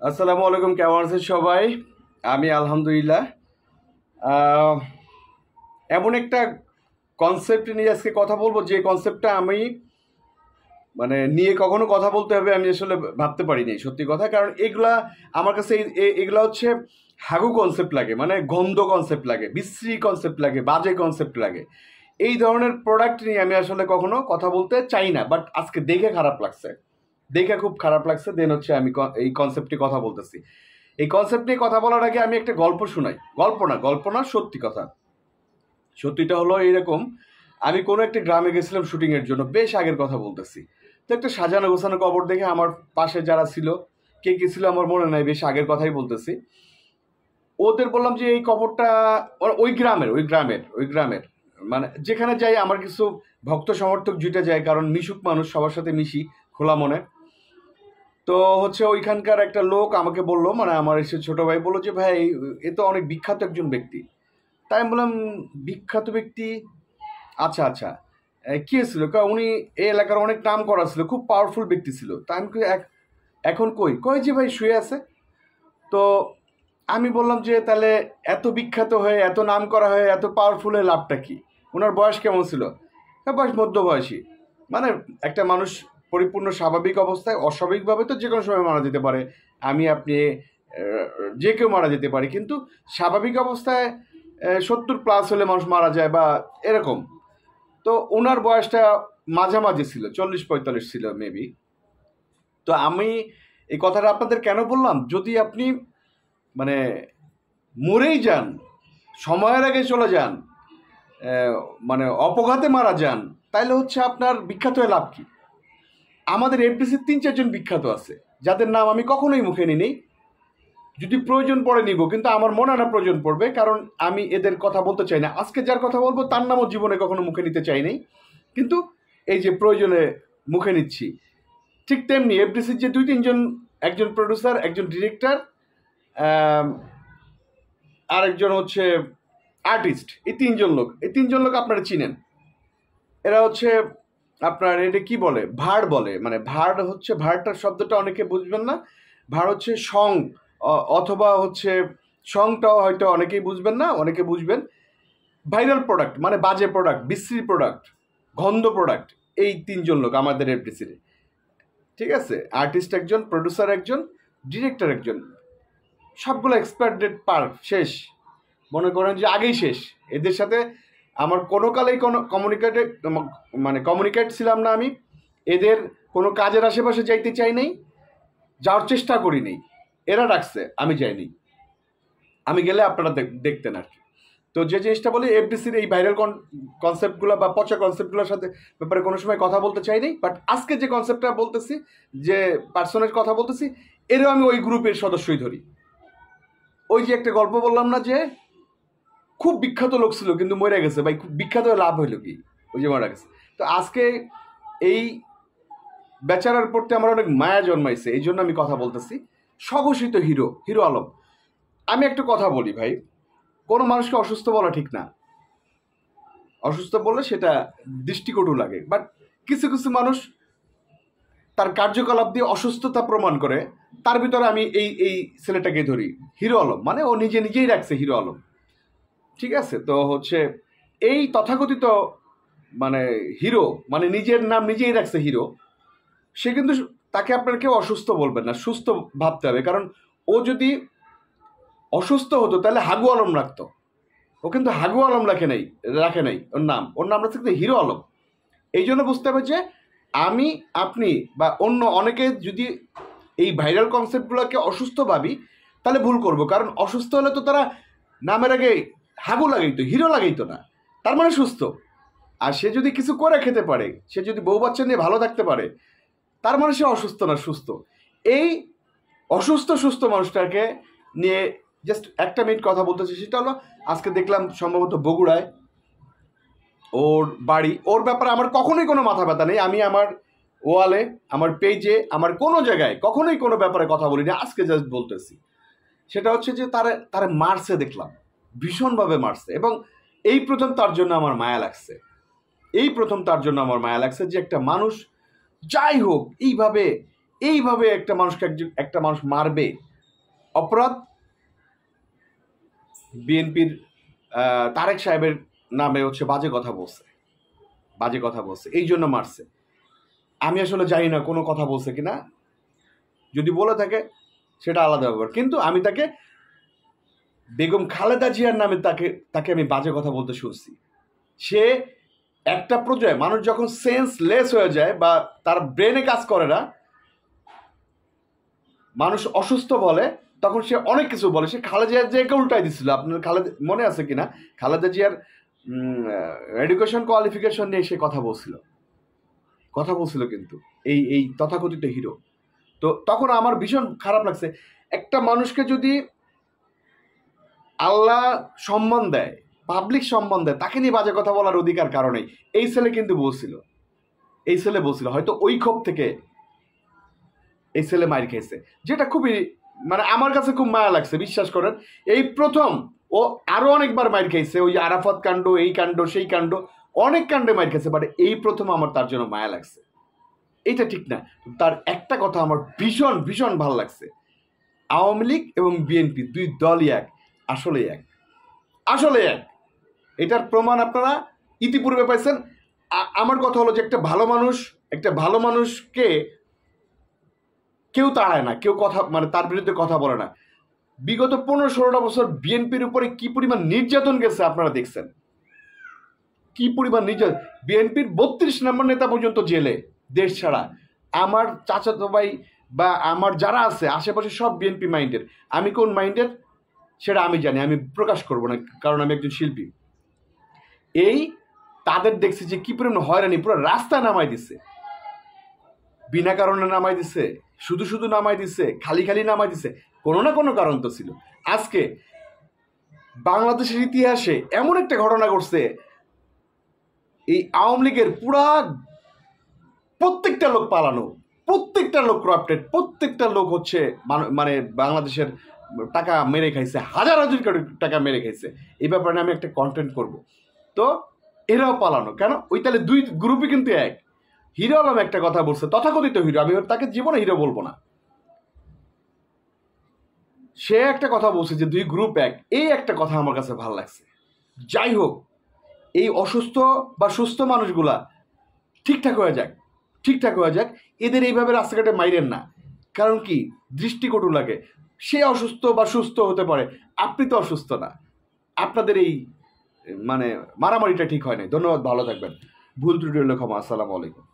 আসসালামু আলাইকুম, কেমন আছেন সবাই? আমি আলহামদুলিল্লাহ। আহ, এমন একটা কনসেপ্ট নিয়ে আজকে কথা বলবো, যে কনসেপ্টটা আমি নিয়ে কখনো কথা বলতে হবে আমি আসলে ভাবতে পারিনি, সত্যি কথা। কারণ এগুলা আমার কাছে এগুলা হচ্ছে হাগু কনসেপ্ট লাগে, মানে গন্ধ কনসেপ্ট লাগে, বিশ্রী কনসেপ্ট লাগে, বাজে কনসেপ্ট লাগে। এই ধরনের প্রোডাক্ট নিয়ে আমি আসলে কখনো কথা বলতে চাই না, বাট আজকে দেখে খারাপ লাগছে, দেখে খুব খারাপ লাগছে। দেন হচ্ছে আমি এই কনসেপ্টে কথা বলতেছি। এই কনসেপ্ট নিয়ে কথা বলার আগে আমি একটা গল্প শোনাই। গল্প না, সত্যি কথা। সত্যিটা হলো এইরকম, আমি কোনো একটা গ্রামে গেছিলাম শুটিংয়ের জন্য, বেশ আগের কথা বলতেছি। তো একটা সাজানো গোছানো কবর দেখে আমার পাশে যারা ছিল, কে কে ছিল আমার মনে নাই, বেশ আগের কথাই বলতেছি। ওদের বললাম যে এই কবরটা ওই গ্রামের মানে যেখানে যাই আমার কিছু ভক্ত সমর্থক জুটে যায়, কারণ মিশুক মানুষ, সবার সাথে মিশি খোলা মনে। তো হচ্ছে ওইখানকার একটা লোক আমাকে বললো, মানে আমার এসে ছোট ভাই বললো যে ভাই, এ তো অনেক বিখ্যাত একজন ব্যক্তি। তাই আমি বললাম, বিখ্যাত ব্যক্তি? আচ্ছা আচ্ছা, কি হয়েছিল? উনি এই এলাকার অনেক নাম করা ছিল, খুব পাওয়ারফুল ব্যক্তি ছিল। তা আমি এখন কই কই যে ভাই শুয়ে আছে। তো আমি বললাম যে তাহলে এত বিখ্যাত হয়ে, এত নাম করা হয়ে, এত পাওয়ারফুলের লাভটা কি? ওনার বয়স কেমন ছিল? বয়স মধ্যবয়সী। মানে একটা মানুষ পরিপূর্ণ স্বাভাবিক অবস্থায়, অস্বাভাবিকভাবে তো যে কোনো সময় মারা যেতে পারে, আমি আপনি যে কেউ মারা যেতে পারি, কিন্তু স্বাভাবিক অবস্থায় 70+ হলে মানুষ মারা যায় বা এরকম। তো ওনার বয়সটা মাঝামাঝি ছিল, 40-45 ছিল মেবি। তো আমি এই কথাটা আপনাদের কেন বললাম, যদি আপনি মানে মরেই যান, সময়ের আগে চলে যান, অপঘাতে মারা যান, তাইলে হচ্ছে আপনার বিখ্যাত হয়ে লাভ কি? আমাদের এফডিসির 3-4 জন বিখ্যাত আছে, যাদের নাম আমি কখনোই মুখে নিই। যদি প্রয়োজন পড়ে নিব, কিন্তু আমার মনে হয় না প্রয়োজন পড়বে, কারণ আমি এদের কথা বলতে চাই না। আজকে যার কথা বলবো তার নামও জীবনে কখনো মুখে নিতে চাইনি, কিন্তু এই যে প্রয়োজনে মুখে নিচ্ছি। ঠিক তেমনি এফডিসির যে 2-3 জন, একজন প্রডিউসার, একজন ডিরেক্টর, আরেকজন হচ্ছে আর্টিস্ট, এই তিনজন লোক আপনারা চিনেন। এরা হচ্ছে আপনার, এটা কি বলে, ভাড় বলে, মানে ভাড় হচ্ছে, ভাড়টার শব্দটা অনেকে বুঝবেন না। ভাড় হচ্ছে সং, অথবা হচ্ছে সংটাও হয়তো অনেকেই বুঝবেন না, অনেকে বুঝবেন। ভাইরাল প্রোডাক্ট মানে বাজে প্রোডাক্ট, বিশ্রী প্রোডাক্ট, গন্ধ প্রোডাক্ট। এই 3 জন লোক আমাদের এফডিসির। ঠিক আছে, আর্টিস্ট একজন, প্রডিউসার একজন, ডিরেক্টর একজন। সবগুলো এক্সপায়ার ডেট পার, শেষ। মনে করেন যে আগেই শেষ। এদের সাথে আমার কোনো কালেই কোনো কমিউনিকেট ছিলাম না আমি। এদের কোনো কাজের আশেপাশে যাইতে চাই নাই, যাওয়ার চেষ্টা করি নেই। এরা ডাকছে, আমি যাইনি। আমি গেলে আপনারা দেখতেন আর কি। তো যে জিনিসটা বলি, এফডিসির এই ভাইরাল কনসেপ্টগুলো বা পচা কনসেপ্টগুলোর সাথে ব্যাপারে কোনো সময় কথা বলতে চাইনি। বাট আজকে যে কনসেপ্টটা বলতেছি, যে পার্সনের কথা বলতেছি, এরও আমি ওই গ্রুপের সদস্যই ধরি। ওই যে একটা গল্প বললাম না, যে খুব বিখ্যাত লোক ছিল কিন্তু মরে গেছে, ভাই খুব বিখ্যাত হয়ে লাভ হইলো কি? ওই যে মারা গেছে। তো আজকে এই বেচারার প্রতি আমার অনেক মায়া জন্মাইছে, এই জন্য আমি কথা বলতেছি। স্বঘোষিত হিরো, হিরো আলম। আমি একটা কথা বলি ভাই, কোনো মানুষকে অসুস্থ বলা ঠিক না। অসুস্থ বললে সেটা দৃষ্টিকটু লাগে, বাট কিছু কিছু মানুষ তার কার্যকলাপ দিয়ে অসুস্থতা প্রমাণ করে। তার ভিতরে আমি এই এই ছেলেটাকে ধরি, হিরো আলম। মানে ও নিজেই রাখছে হিরো আলম। ঠিক আছে, তো হচ্ছে এই তথাকথিত মানে হিরো, মানে নিজের নাম নিজেই রাখছে হিরো। সে কিন্তু, তাকে আপনার কেউ অসুস্থ বলবেন না, সুস্থ ভাবতে হবে। কারণ ও যদি অসুস্থ হতো তাহলে হাগু আলম রাখতো। ও কিন্তু হাগু আলম রাখে নাই ওর নাম রাখছে কিন্তু হিরো আলম। এই জন্য বুঝতে হবে যে আমি, আপনি বা অন্য অনেকে যদি এই ভাইরাল কনসেপ্টগুলোকে অসুস্থ ভাবি, তাহলে ভুল করব। কারণ অসুস্থ হলে তো তারা নামের আগে হাগু লাগাইতো, হিরো লাগাইতো না। তার মানে সুস্থ। আর সে যদি কিছু করে খেতে পারে, সে যদি বউ বাচ্চা নিয়ে ভালো থাকতে পারে, তার মানে সে অসুস্থ না, সুস্থ। এই সুস্থ মানুষটাকে নিয়ে জাস্ট একটা মিনিট কথা বলতেছি। সেটা হলো, আজকে দেখলাম সম্ভবত বগুড়ায় ওর বাড়ি। ওর ব্যাপারে আমার কখনোই কোনো মাথা ব্যথা নেই। আমি আমার ওয়ালে, আমার পেজে, আমার কোনো জায়গায় কখনোই কোনো ব্যাপারে কথা বলি না। আজকে জাস্ট বলতেছি, সেটা হচ্ছে যে তারা মারছে, দেখলাম ভীষণভাবে মারছে। এবং এই প্রথম তার জন্য আমার মায়া লাগছে, যে একটা মানুষ, যাই হোক, এইভাবে একটা মানুষকে একটা মানুষ মারবে। অপরাধ বিএনপির তারেক সাহেবের নামে হচ্ছে বাজে কথা বলছে, এই জন্য মারছে। আমি আসলে জানি না কোনো কথা বলছে কিনা, যদি বলে থাকে সেটা আলাদা ব্যাপার, কিন্তু আমি তাকে বেগম খালেদা জিয়ার নামে তাকে আমি বাজে কথা বলতে শুনছি। সে একটা পর্যায়ে মানুষ যখন সেন্সলেস হয়ে যায় বা তার ব্রেনে কাজ করে না, মানুষ অসুস্থ বলে, তখন সে অনেক কিছু বলে। সে খালেদা জিয়াকে উল্টাই দিচ্ছিল। আপনার মনে আছে কিনা খালেদা জিয়ার এডুকেশন কোয়ালিফিকেশন নিয়ে সে কথা বলছিল কিন্তু এই তথাকথিত হিরো। তো তখন আমার ভীষণ খারাপ লাগছে। একটা মানুষকে যদি আল্লাহ সম্মান দেয়, পাবলিক সম্মান দেয়, তাকে নিয়ে বাজে কথা বলার অধিকার কারণেই এই ছেলে কিন্তু বলছিল, হয়তো ওই ক্ষোভ থেকে এই ছেলে মাইর খেয়েছে, যেটা খুবই মানে আমার কাছে খুব মায়া লাগছে। বিশ্বাস করেন, এই প্রথম। ও আরো অনেকবার মাইর খেয়েছে, ওই আরাফাত কাণ্ড, এই কাণ্ড, সেই কাণ্ড, অনেক কাণ্ডে মাইর খেয়েছে, বাট এই প্রথম আমার তার জন্য মায়া লাগছে। এইটা ঠিক না, তার একটা কথা আমার ভীষণ ভীষণ ভালো লাগছে। আওয়ামী লীগ এবং বিএনপি দুই দলই এক, আসলে এক। এটার প্রমাণ আপনারা ইতিপূর্বে পাইছেন। আমার কথা হলো যে একটা ভালো মানুষকে কেউ তাড়ায় না, কেউ কথা মানে তার বিরুদ্ধে কথা বলে না। বিগত 15-16টা বছর বিএনপির উপরে কি পরিমাণ নির্যাতন গেছে আপনারা দেখছেন, কি পরিমাণ নির্যাতন। বিএনপির 32 নম্বর নেতা পর্যন্ত জেলে, দেশ ছাড়া। আমার চাচাতো ভাই বা আমার যারা আছে আশেপাশে সব বিএনপি মাইন্ডের। আমি কোন মাইন্ডের সেটা আমি জানি, আমি প্রকাশ করব না, কারণ আমি একজন শিল্পী। তাদের দেখছি যে কি পরিমাণ হয়রানি, পুরো রাস্তায় নামাই দিচ্ছে, বিনা কারণে নামাই দিচ্ছে, শুধু নামাই দিচ্ছে, খালি নামাই দিচ্ছে। কোনো না কোনো কারণ তো ছিল। আজকে বাংলাদেশের ইতিহাসে এমন একটা ঘটনা ঘটছে, এই আওয়ামী লীগের পুরা প্রত্যেকটা লোক পালানো, প্রত্যেকটা লোক করাপ্টেড, প্রত্যেকটা লোক হচ্ছে মানে বাংলাদেশের টাকা মেরে খাইছে, হাজার কোটি টাকা মেরে খাইছে। এই ব্যাপারে আমি একটা কন্টেন্ট করব। তো এরাও পালানো কেন? ওই তাহলে দুই গ্রুপই কিন্তু এক। হিরো আলম একটা কথা বলছে, তথাকথিত হিরো, আমি তাকে জীবনে হিরো বলবো না, সে একটা কথা বলছে যে দুই গ্রুপ এক। এই একটা কথা আমার কাছে ভালো লাগছে। যাই হোক, এই অসুস্থ বা সুস্থ মানুষগুলা ঠিকঠাক হয়ে যাক। এদের এইভাবে রাস্তাঘাটে মাইরেন না, কারণ কি দৃষ্টিকটু লাগে। সে অসুস্থ বা সুস্থ হতে পারে, আপনি তো অসুস্থ না। আপনাদের এই মানে মারামারিটা ঠিক হয় নাই। ধন্যবাদ, ভালো থাকবেন। ভুল ত্রুটি হলে ক্ষমা। আসসালামু আলাইকুম।